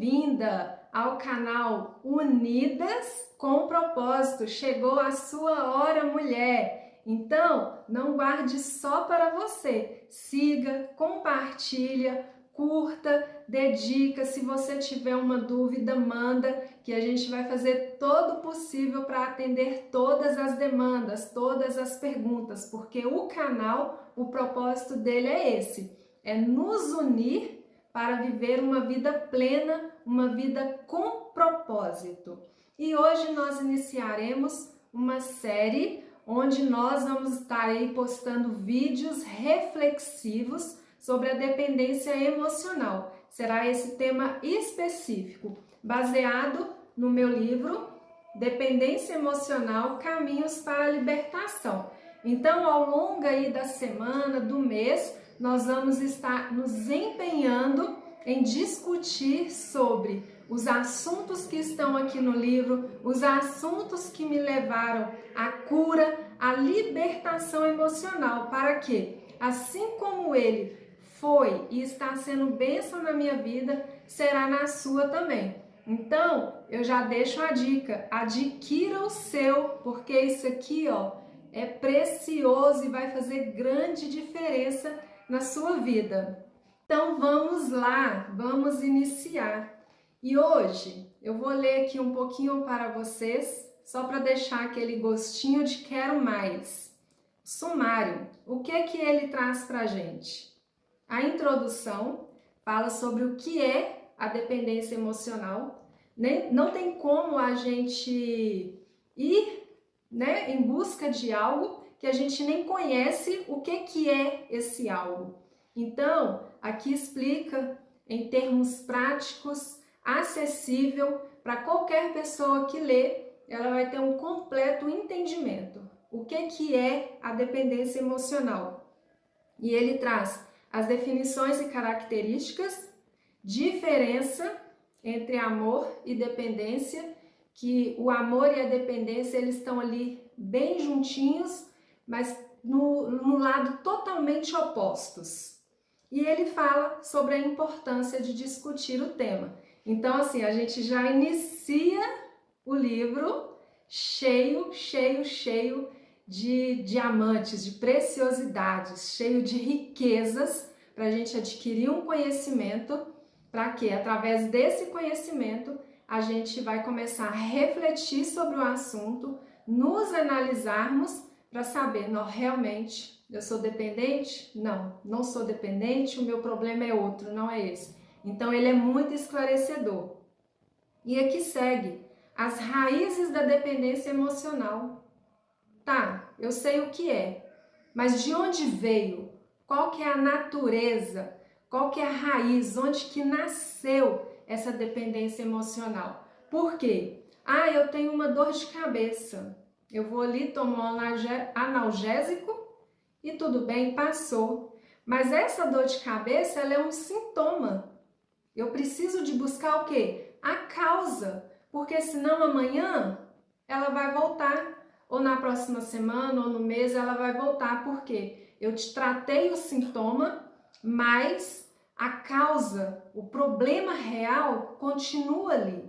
bem-vinda ao canal Unidas com Propósito. Chegou a sua hora, mulher. Então, não guarde só para você. Siga, compartilha, curta, dedica. Se você tiver uma dúvida, manda, que a gente vai fazer todo o possível para atender todas as demandas, todas as perguntas, porque o canal, o propósito dele é esse, é nos unir para viver uma vida plena, uma vida com propósito. E hoje nós iniciaremos uma série onde nós vamos estar aí postando vídeos reflexivos sobre a dependência emocional. Será esse tema específico, baseado no meu livro Dependência Emocional, Caminhos para a Libertação. Então, ao longo aí da semana, do mês, nós vamos estar nos empenhando em discutir sobre os assuntos que estão aqui no livro, os assuntos que me levaram à cura, à libertação emocional, para que, assim como ele foi e está sendo bênção na minha vida, será na sua também. Então, eu já deixo a dica, adquira o seu, porque isso aqui, é precioso e vai fazer grande diferença na sua vida. Então vamos lá, vamos iniciar. E hoje eu vou ler aqui um pouquinho para vocês, só para deixar aquele gostinho de quero mais. Sumário, o que ele traz para a gente? A introdução fala sobre o que é a dependência emocional. Não tem como a gente ir, em busca de algo que a gente nem conhece o que é esse algo. Então, aqui explica em termos práticos, acessível, para qualquer pessoa que lê, ela vai ter um completo entendimento. O que é a dependência emocional? E ele traz as definições e características, diferença entre amor e dependência, que o amor e a dependência eles estão ali bem juntinhos, mas no lado totalmente opostos. E ele fala sobre a importância de discutir o tema. Então, assim, a gente já inicia o livro cheio de diamantes, de preciosidades, cheio de riquezas, para a gente adquirir um conhecimento, para que, através desse conhecimento, a gente vai começar a refletir sobre o assunto, nos analisarmos para saber, não, realmente, eu sou dependente? Não, não sou dependente, o meu problema é outro, não é esse. Então, ele é muito esclarecedor. E aqui segue as raízes da dependência emocional. Tá, eu sei o que é, mas de onde veio? Qual que é a natureza? Qual que é a raiz? Onde que nasceu essa dependência emocional? Por quê? Eu tenho uma dor de cabeça. Eu vou ali tomar um analgésico e tudo bem, passou. Mas essa dor de cabeça, ela é um sintoma. Eu preciso de buscar o quê? A causa, porque senão amanhã ela vai voltar, ou na próxima semana, ou no mês ela vai voltar, porque eu te tratei o sintoma, mas a causa, o problema real continua ali.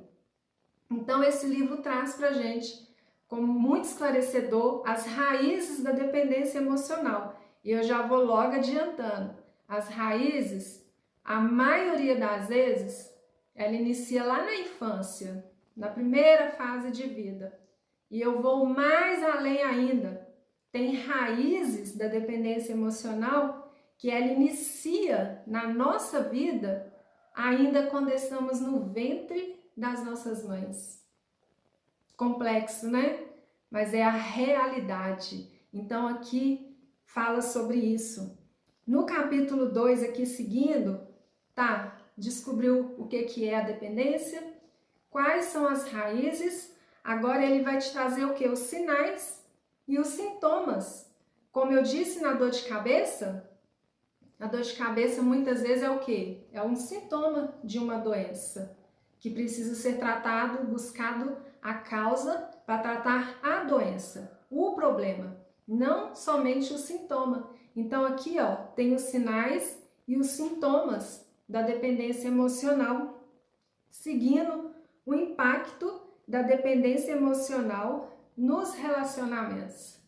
Então esse livro traz pra gente, como muito esclarecedor, as raízes da dependência emocional. E eu já vou logo adiantando. As raízes, a maioria das vezes, ela inicia lá na infância, na primeira fase de vida. E eu vou mais além ainda. Tem raízes da dependência emocional que ela inicia na nossa vida ainda quando estamos no ventre das nossas mães. Complexo, né? Mas é a realidade. Então aqui fala sobre isso. No capítulo 2 aqui seguindo, descobriu o que é a dependência, quais são as raízes, agora ele vai te trazer o que? Os sinais e os sintomas. Como eu disse na dor de cabeça, a dor de cabeça muitas vezes é o que? É um sintoma de uma doença que precisa ser tratado, buscado a causa para tratar a doença, o problema, não somente o sintoma. Então aqui, tem os sinais e os sintomas da dependência emocional. seguindo o impacto da dependência emocional nos relacionamentos.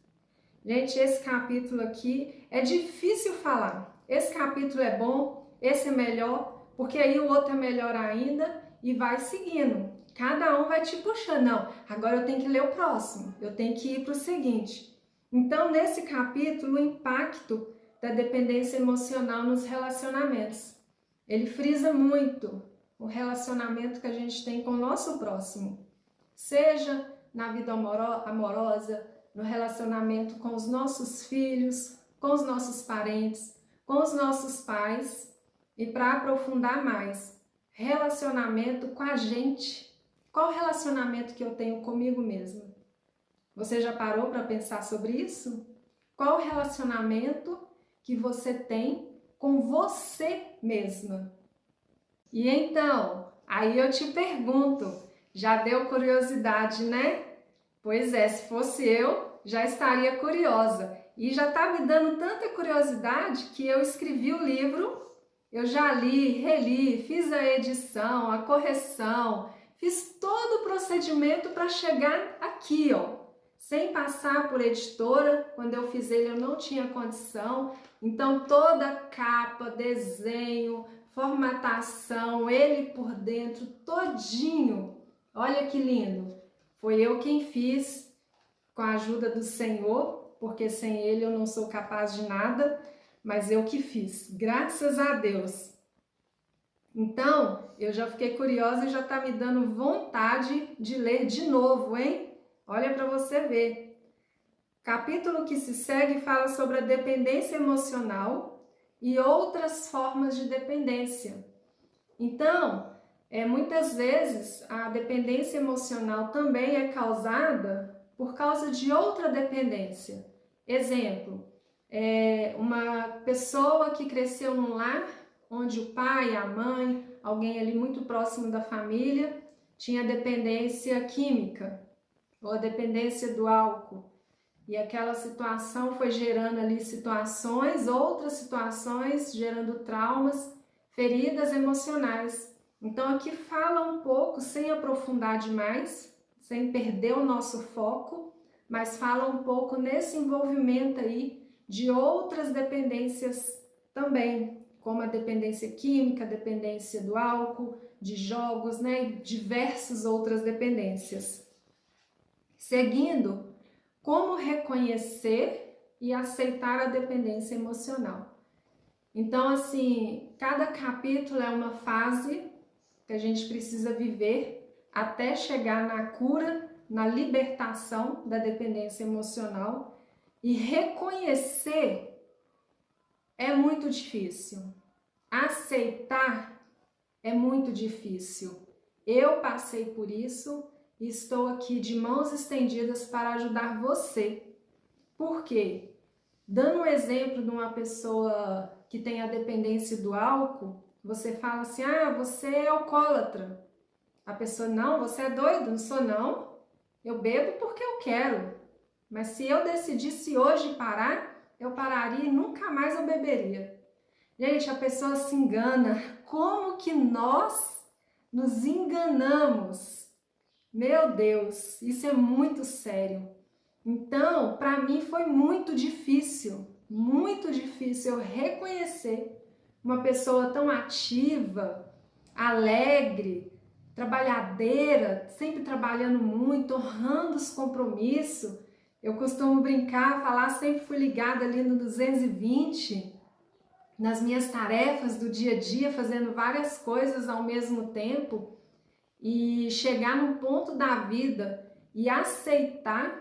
Gente, esse capítulo aqui é difícil falar. Esse capítulo é bom, esse é melhor, porque aí o outro é melhor ainda e vai seguindo. Cada um vai te puxando. Não, agora eu tenho que ler o próximo, eu tenho que ir para o seguinte. Então, nesse capítulo, o impacto da dependência emocional nos relacionamentos. Ele frisa muito o relacionamento que a gente tem com o nosso próximo. Seja na vida amorosa, no relacionamento com os nossos filhos, com os nossos parentes, com os nossos pais. E para aprofundar mais, relacionamento com a gente. Qual relacionamento que eu tenho comigo mesma? Você já parou para pensar sobre isso? Qual relacionamento que você tem com você mesma? E então, aí eu te pergunto, já deu curiosidade, né? Pois é, se fosse eu, já estaria curiosa. E já está me dando tanta curiosidade que eu escrevi o livro, eu já li, reli, fiz a edição, a correção, fiz todo o procedimento para chegar aqui, ó. Sem passar por editora, quando eu fiz ele eu não tinha condição, então toda capa, desenho, formatação, ele por dentro, todinho, olha que lindo, foi eu quem fiz com a ajuda do Senhor, porque sem ele eu não sou capaz de nada, mas eu que fiz, graças a Deus. Então, eu já fiquei curiosa e já tá me dando vontade de ler de novo, hein? Olha para você ver. Capítulo que se segue fala sobre a dependência emocional e outras formas de dependência. Então, muitas vezes a dependência emocional também é causada por causa de outra dependência. Exemplo, uma pessoa que cresceu num lar onde o pai, a mãe, alguém ali muito próximo da família, tinha dependência química ou a dependência do álcool. E aquela situação foi gerando ali situações, outras situações, gerando traumas, feridas emocionais. Então aqui fala um pouco, sem aprofundar demais, sem perder o nosso foco, mas fala um pouco nesse envolvimento aí de outras dependências também, como a dependência química, a dependência do álcool, de jogos, né, e diversas outras dependências. Seguindo, como reconhecer e aceitar a dependência emocional. Então, assim, cada capítulo é uma fase que a gente precisa viver até chegar na cura, na libertação da dependência emocional. E reconhecer é muito difícil. Aceitar é muito difícil. Eu passei por isso e estou aqui de mãos estendidas para ajudar você. Por quê? Dando um exemplo de uma pessoa que tem a dependência do álcool, você fala assim, você é alcoólatra. A pessoa, não, você é doido, não sou não. Eu bebo porque eu quero. Mas se eu decidisse hoje parar, eu pararia e nunca mais eu beberia. Gente, a pessoa se engana. Como que nós nos enganamos? Meu Deus, isso é muito sério. Então, para mim foi muito difícil eu reconhecer uma pessoa tão ativa, alegre, trabalhadeira, sempre trabalhando muito, honrando os compromissos. Eu costumo brincar, falar, sempre fui ligada ali no 220, nas minhas tarefas do dia a dia, fazendo várias coisas ao mesmo tempo, e chegar num ponto da vida e aceitar,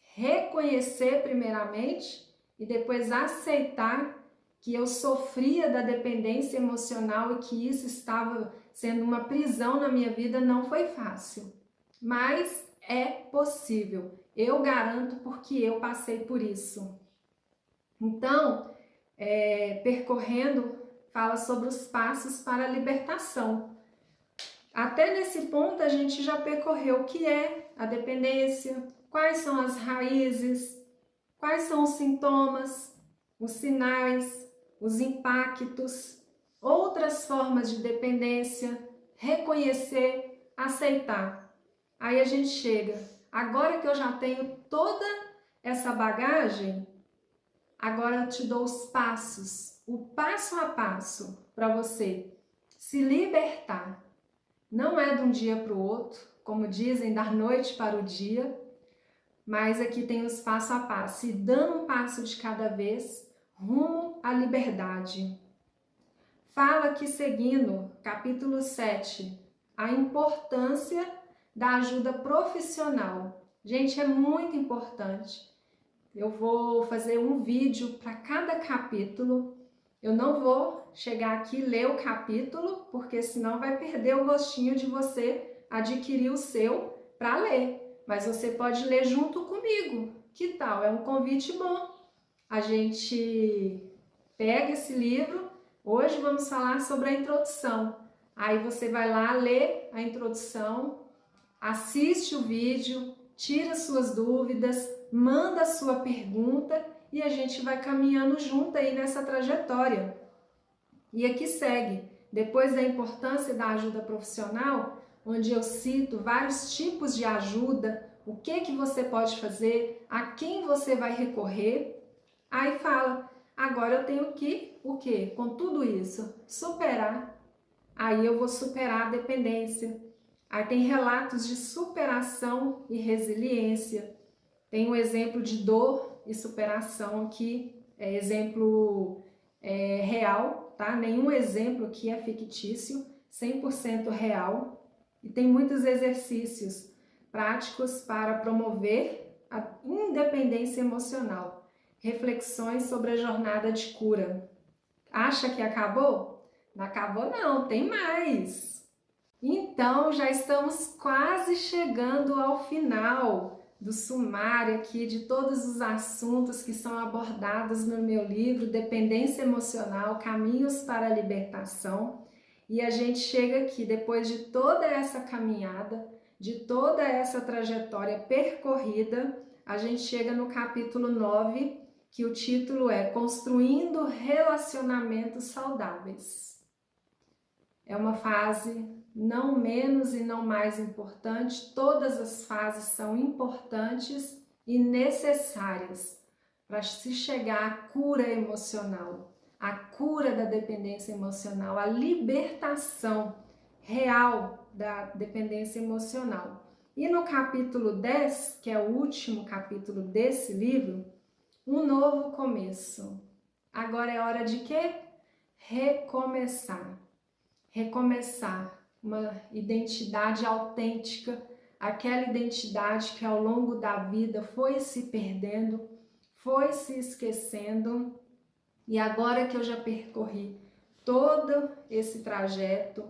reconhecer primeiramente e depois aceitar que eu sofria da dependência emocional e que isso estava sendo uma prisão na minha vida, não foi fácil, mas é possível, eu garanto, porque eu passei por isso. Então, percorrendo, fala sobre os passos para a libertação. Até nesse ponto a gente já percorreu o que é a dependência, quais são as raízes, quais são os sintomas, os sinais, os impactos, outras formas de dependência, reconhecer, aceitar. Aí a gente chega, agora que eu já tenho toda essa bagagem, agora eu te dou os passos, o passo a passo para você se libertar. Não é de um dia para o outro, como dizem, da noite para o dia, mas aqui tem os passo a passo, e dando um passo de cada vez rumo à liberdade. Fala aqui seguindo, capítulo 7, a importância da ajuda profissional. Gente, é muito importante. Eu vou fazer um vídeo para cada capítulo. Eu não vou chegar aqui e ler o capítulo, porque senão vai perder o gostinho de você adquirir o seu para ler. Mas você pode ler junto comigo. Que tal? É um convite bom. A gente pega esse livro. Hoje vamos falar sobre a introdução. Aí você vai lá ler a introdução, assiste o vídeo, tira suas dúvidas, manda a sua pergunta e a gente vai caminhando junto aí nessa trajetória. E aqui segue, depois da importância da ajuda profissional, onde eu cito vários tipos de ajuda, o que você pode fazer, a quem você vai recorrer. Aí fala, agora eu tenho que, o quê? Com tudo isso, superar. Aí eu vou superar a dependência. Aí tem relatos de superação e resiliência. Tem um exemplo de dor e superação aqui, é exemplo real, tá? Nenhum exemplo aqui é fictício, 100% real. E tem muitos exercícios práticos para promover a independência emocional. Reflexões sobre a jornada de cura. Acha que acabou? Não acabou não, tem mais! Então, já estamos quase chegando ao final do sumário aqui de todos os assuntos que são abordados no meu livro Dependência Emocional, Caminhos para a Libertação. E a gente chega aqui, depois de toda essa caminhada, de toda essa trajetória percorrida, a gente chega no capítulo 9, que o título é Construindo Relacionamentos Saudáveis. É uma fase não menos e não mais importante, todas as fases são importantes e necessárias para se chegar à cura emocional, à cura da dependência emocional, à libertação real da dependência emocional. E no capítulo 10, que é o último capítulo desse livro, um novo começo. Agora é hora de quê? Recomeçar. Recomeçar uma identidade autêntica, aquela identidade que ao longo da vida foi se perdendo, foi se esquecendo, e agora que eu já percorri todo esse trajeto,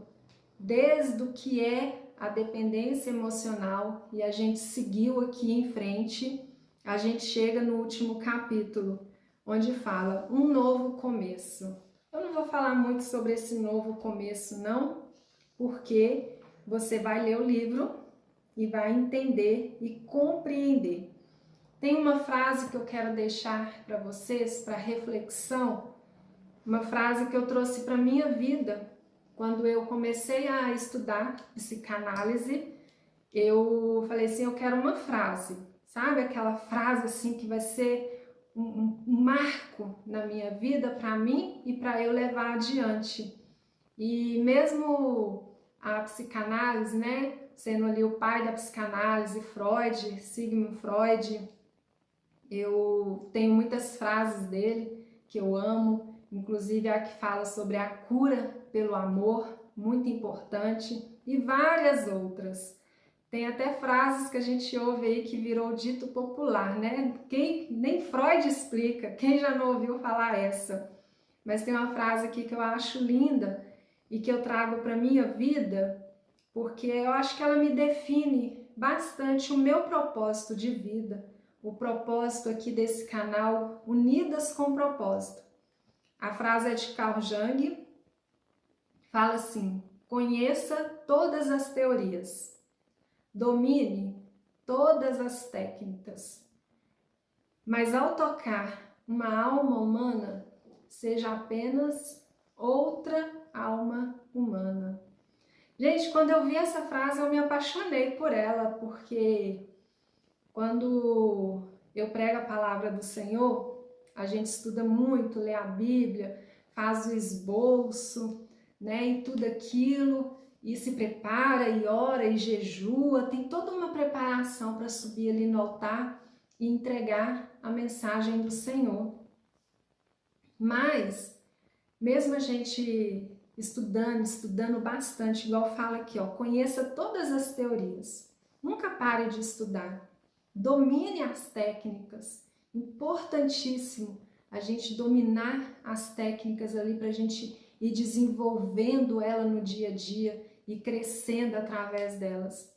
desde o que é a dependência emocional, e a gente seguiu aqui em frente, a gente chega no último capítulo, onde fala um novo começo. Eu não vou falar muito sobre esse novo começo, não, porque você vai ler o livro e vai entender e compreender. Tem uma frase que eu quero deixar para vocês, para reflexão, uma frase que eu trouxe para a minha vida. Quando eu comecei a estudar psicanálise, eu falei assim, eu quero uma frase, sabe? Aquela frase assim que vai ser um marco na minha vida para mim e para eu levar adiante. E mesmo a psicanálise, né, sendo ali o pai da psicanálise, Freud, Sigmund Freud, eu tenho muitas frases dele que eu amo, inclusive a que fala sobre a cura pelo amor, muito importante, e várias outras. Tem até frases que a gente ouve aí que virou dito popular, né? Nem Freud explica, quem já não ouviu falar essa? Mas tem uma frase aqui que eu acho linda e que eu trago para minha vida, porque eu acho que ela me define bastante o meu propósito de vida, o propósito aqui desse canal, Unidas com Propósito. A frase é de Carl Jung, fala assim: conheça todas as teorias, domine todas as técnicas, mas ao tocar uma alma humana, seja apenas outra alma humana. Gente, quando eu vi essa frase, eu me apaixonei por ela, porque quando eu prego a palavra do Senhor, a gente estuda muito, lê a Bíblia, faz o esboço, né, e tudo aquilo, e se prepara, e ora, e jejua, tem toda uma preparação para subir ali no altar e entregar a mensagem do Senhor. Mas, mesmo a gente estudando bastante, igual fala aqui, ó, conheça todas as teorias. Nunca pare de estudar. Domine as técnicas. Importantíssimo a gente dominar as técnicas ali para a gente ir desenvolvendo ela no dia a dia e crescendo através delas.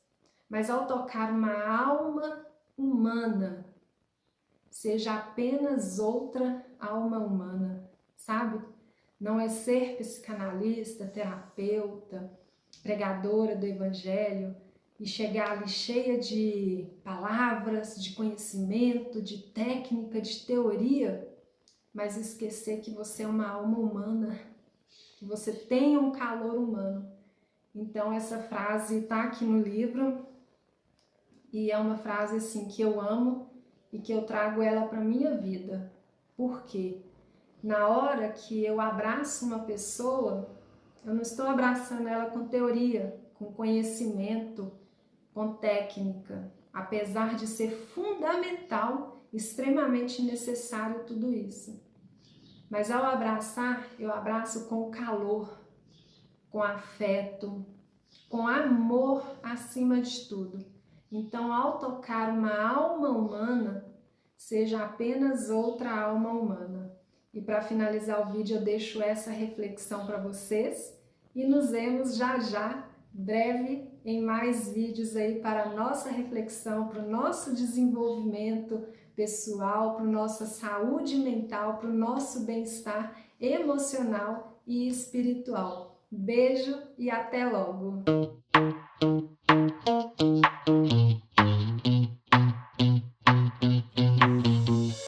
Mas ao tocar uma alma humana, seja apenas outra alma humana, sabe? Não é ser psicanalista, terapeuta, pregadora do evangelho e chegar ali cheia de palavras, de conhecimento, de técnica, de teoria, mas esquecer que você é uma alma humana, que você tem um calor humano. Então essa frase está aqui no livro e é uma frase assim que eu amo e que eu trago ela para minha vida. Por quê? Na hora que eu abraço uma pessoa, eu não estou abraçando ela com teoria, com conhecimento, com técnica, apesar de ser fundamental, extremamente necessário tudo isso. Mas ao abraçar, eu abraço com calor, com afeto, com amor acima de tudo. Então, ao tocar uma alma humana, seja apenas outra alma humana. E para finalizar o vídeo, eu deixo essa reflexão para vocês e nos vemos já já, breve, em mais vídeos aí para a nossa reflexão, para o nosso desenvolvimento pessoal, para a nossa saúde mental, para o nosso bem-estar emocional e espiritual. Beijo e até logo!